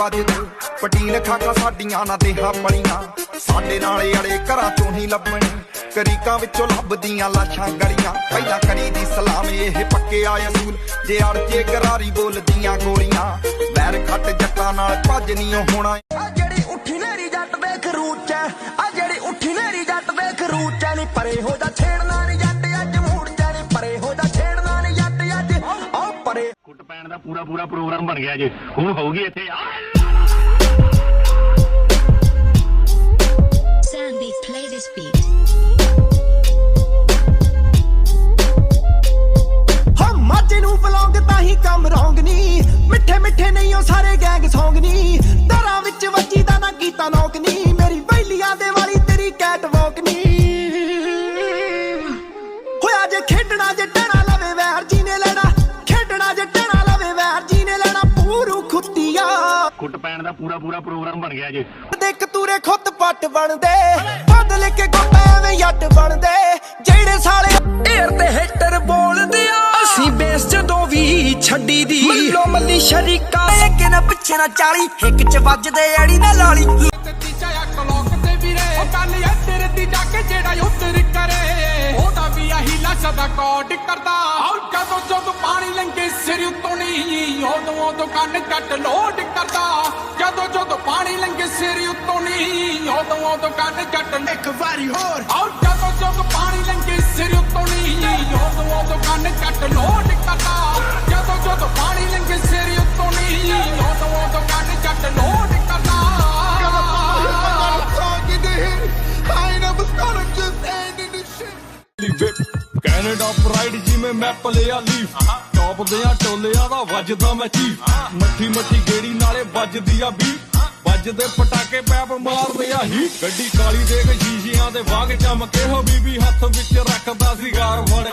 ਵੱਜਦੇ ਪਟੀਲ ਖਾਕਾਂ ਸਾਡੀਆਂ ਨਾ ਦੇਹਾਂ ਪਲੀਆਂ ਸਾਡੇ ਨਾਲੇ ਅੜੇ ਘਰਾਂ ਚੋਂ ਨਹੀਂ ਲੱਭਣੇ ਕਰੀਕਾਂ ਵਿੱਚੋਂ ਲੱਭਦੀਆਂ ਲਾਸ਼ਾਂ ਗਲੀਆਂ ਪਹਿਲਾਂ ਕਰੀ ਦੀ ਸਲਾਮ ਇਹ ਪੱਕੇ ਆ ਅਸੂਲ ਜੇ ਅੜਜੇ ਕਰਾਰੀ ਬੋਲਦੀਆਂ ਗੋਲੀਆਂ ਵੈਰ ਖੱਟ ਜੱਟਾਂ ਨਾਲ ਭੱਜ ਨਹੀਂ ਹੋਣਾ ਆ ਜਿਹੜੀ ਉੱਠੀ ਨੇਰੀ ਜੱਟ ਦੇ ਖਰੂਚ ਐ ਆ ਜਿਹੜੀ ਉੱਠੀ ਨੇਰੀ ਜੱਟ ਦੇ ਖਰੂਚ ਐ ਨੀ ਪਰੇ ਹੋ ਜਾ ਛੇੜਨਾ ਨੀ ਜੱਟ ਅੱਜ ਮੂੜ ਜਾਣੀ ਪਰੇ ਹੋ ਜਾ ਛੇੜਨਾ ਨੀ ਜੱਟ ਅੱਜ ਆ ਪਰੇ ਕੁੱਟ ਪੈਣ ਦਾ ਪੂਰਾ ਪ੍ਰੋਗਰਾਮ ਬਣ ਗਿਆ ਜੇ ਹੁਣ ਹੋਊਗੀ ਇੱਥੇ Sandy, play this beat. ਹਾਂ ਮਾਝੇ ਨੂੰ ਬਲੌਂਗ ਤਾਂ ਹੀ ਕੰਮ ਰੌਂਗ ਨੀ ਮਿੱਠੇ ਮਿੱਠੇ ਨਹੀਂ ਉਹ ਸਾਰੇ ਗੈਂਗ ਸੌਂਗ ਨੀ ਦਰਾਂ ਵਿੱਚ ਵੱਜੀ ਦਾ ਨਾ ਕੀਤਾ ਨੌਕ ਨੀ ਮੇਰੀ ਬੈਲੀਆਂ ਦੇ ਵਾਲੀ ਤੇਰੀ ਕੈਟ ਵਾਕ ਨੀ ਹੋਇਆ ਜੇ ਖੇਡਣਾ ਜੇ ਟਣਾ ਲਵੇ ਵੈਰ ਜੀ ਨੇ ਲੈਣਾ ਖੇਡਣਾ ਜੇ ਟਣਾ ਲਵੇ ਵੈਰ ਜੀ ਨੇ ਲੈਣਾ ਪੂਰੂ ਖੁੱਤੀਆ ਕੁੱਟ ਪੈਣ ਦਾ ਪੂਰਾ ਪ੍ਰੋਗਰਾਮ ਬਣ ਗਿਆ ਜੇ ਦੇਖ ਤੂਰੇ ਖੁੱਤ ਪੱਟ ਬਣਦੇ ਬਦਲ ਕੇ ਗੋਟਾ ਐਵੇਂ ਜੱਟ ਬਣਦੇ ਜਿਹੜੇ ਸਾਲੇ ਏਰ ਤੇ ਹੇਟਰ ਬੋਲਦੇ ਆ ਅਸੀਂ ਬੇਸ ਜਦੋਂ ਵੀ ਛੱਡੀ ਦੀ ਮੱਲੋ ਮੱਲੀ ਸ਼ਰੀਕਾ ਲੇਕਿਨ ਪਿੱਛੇ ਨਾ 40 ਹਿੱਕ ਚ ਵੱਜਦੇ ਐੜੀ ਨਾ ਲਾਲੀ ਤੀਜਾ ਕਲੋਕ ਤੇ ਵੀਰੇ ਉਹ ਕੱਲ ਐ ਤੇਰੇ ਦੀ ਜਾ ਕੇ ਜਿਹੜਾ ਉਤਰ ਕਰੇ ਉਹਦਾ ਵੀ ਆਹੀ ਸਦਾ ਕੋਡ ਕਰਦਾ ਆਉ ਜਦੋਂ ਪਾਣੀ ਲੰਗੇ ਸਿਰ ਉਤੋਂ ਨਹੀਂ ਉਦੋਂ ਕੰਨ ਕੱਟ ਲੋਡ ਕਰਦਾ ਜਦੋਂ ਪਾਣੀ ਲੰਗੇ ਸਿਰ ਉਤੋਂ ਨਹੀਂ ਉਦੋਂ ਕੰਨ ਕੱਟ ਇੱਕ ਵਾਰੀ ਹੋਰ ਆਉ ਜਦੋਂ ਪਾਣੀ ਲੰਗੇ ਸਿਰ ਉਤੋਂ ਨਹੀਂ ਉਦੋਂ ਕੰਨ ਕੱਟ ਲੋਡ ਕਰਦਾ ਜਦੋਂ ਪਾਣੀ ਲੰਗੇ ਸਿਰ ਉਤੋਂ ਨਹੀਂ ਉਦੋਂ ਕੰਨ ਕੱਟ ਲੋਡ ਕਰਦਾ ਕੈਨੇਡਾ ਪ੍ਰਾਈਡ ਜਿਵੇਂ ਮੈਂ ਪਲਿਆ ਲੀਫ ਟੌਪ ਦਿਆਂ ਟੋਲਿਆਂ ਦਾ ਵੱਜਦਾ ਮੈਂ ਚੀਫ ਮੱਠੀ ਗੇੜੀ ਨਾਲੇ ਵੱਜਦੀ ਆ ਬੀ ਵੱਜਦੇ ਪਟਾਕੇ ਪੈਪ ਮਾਰਦੇ ਆ ਹੀ ਗੱਡੀ ਕਾਲੀ ਦੇ ਕੇ ਸ਼ੀਸ਼ਿਆਂ ਦੇ ਵਾਗ ਚਮਕੇ ਹੋ ਬੀਬੀ ਹੱਥ ਵਿੱਚ ਰੱਖਦਾ ਸਿਗਾਰ ਫੜ